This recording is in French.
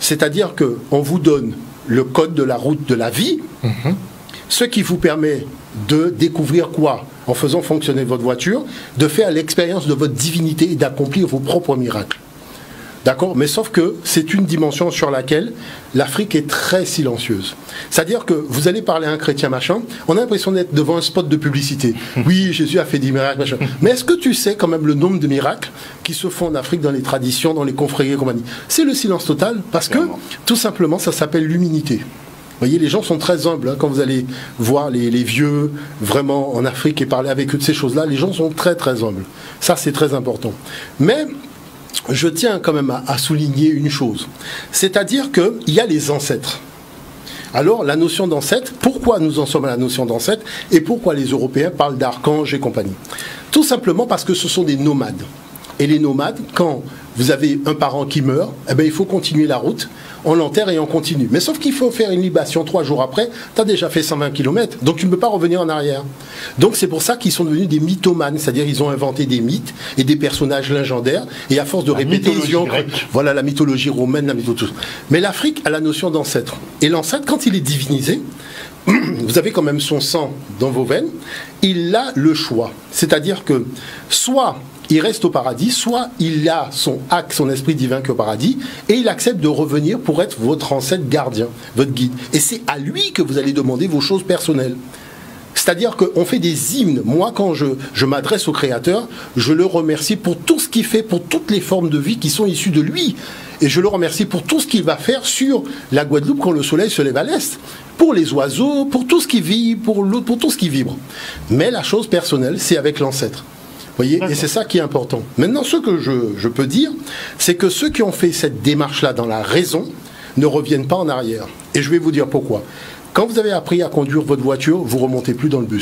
C'est-à-dire qu'on vous donne le code de la route de la vie, ce qui vous permet de découvrir quoi? En faisant fonctionner votre voiture, de faire l'expérience de votre divinité et d'accomplir vos propres miracles. D'accord? Mais sauf que c'est une dimension sur laquelle l'Afrique est très silencieuse. C'est-à-dire que vous allez parler à un chrétien machin, on a l'impression d'être devant un spot de publicité. Oui, Jésus a fait des miracles, machin. Mais est-ce que tu sais quand même le nombre de miracles qui se font en Afrique dans les traditions, dans les confréries et compagnie? C'est le silence total parce que, tout simplement, ça s'appelle l'humilité. Vous voyez, les gens sont très humbles. Hein, quand vous allez voir les vieux, vraiment, en Afrique et parler avec eux de ces choses-là, les gens sont très, très humbles. Ça, c'est très important. Mais je tiens quand même à souligner une chose. C'est-à-dire qu'il y a les ancêtres. Alors, la notion d'ancêtre, pourquoi nous en sommes à la notion d'ancêtre et pourquoi les Européens parlent d'archanges et compagnie? Tout simplement parce que ce sont des nomades. Et les nomades, quand vous avez un parent qui meurt, eh bien, il faut continuer la route, on l'enterre et on continue. Mais sauf qu'il faut faire une libation 3 jours après, tu as déjà fait 120 km, donc tu ne peux pas revenir en arrière. Donc c'est pour ça qu'ils sont devenus des mythomanes, c'est-à-dire ils ont inventé des mythes et des personnages légendaires, et à force de répéter, ils ont... Voilà la mythologie romaine, la mythologie... Mais l'Afrique a la notion d'ancêtre. Et l'ancêtre, quand il est divinisé, vous avez quand même son sang dans vos veines, il a le choix. C'est-à-dire que soit il reste au paradis, soit il a son acte, son esprit divin qui est au paradis, et il accepte de revenir pour être votre ancêtre gardien, votre guide. Et c'est à lui que vous allez demander vos choses personnelles. C'est-à-dire qu'on fait des hymnes. Moi, quand je m'adresse au Créateur, je le remercie pour tout ce qu'il fait, pour toutes les formes de vie qui sont issues de lui. Et je le remercie pour tout ce qu'il va faire sur la Guadeloupe quand le soleil se lève à l'est. Pour les oiseaux, pour tout ce qui vit, pour tout ce qui vibre. Mais la chose personnelle, c'est avec l'ancêtre. Voyez, et c'est ça qui est important. Maintenant, ce que je peux dire, c'est que ceux qui ont fait cette démarche-là dans la raison ne reviennent pas en arrière. Et je vais vous dire pourquoi. Quand vous avez appris à conduire votre voiture, vous ne remontez plus dans le bus.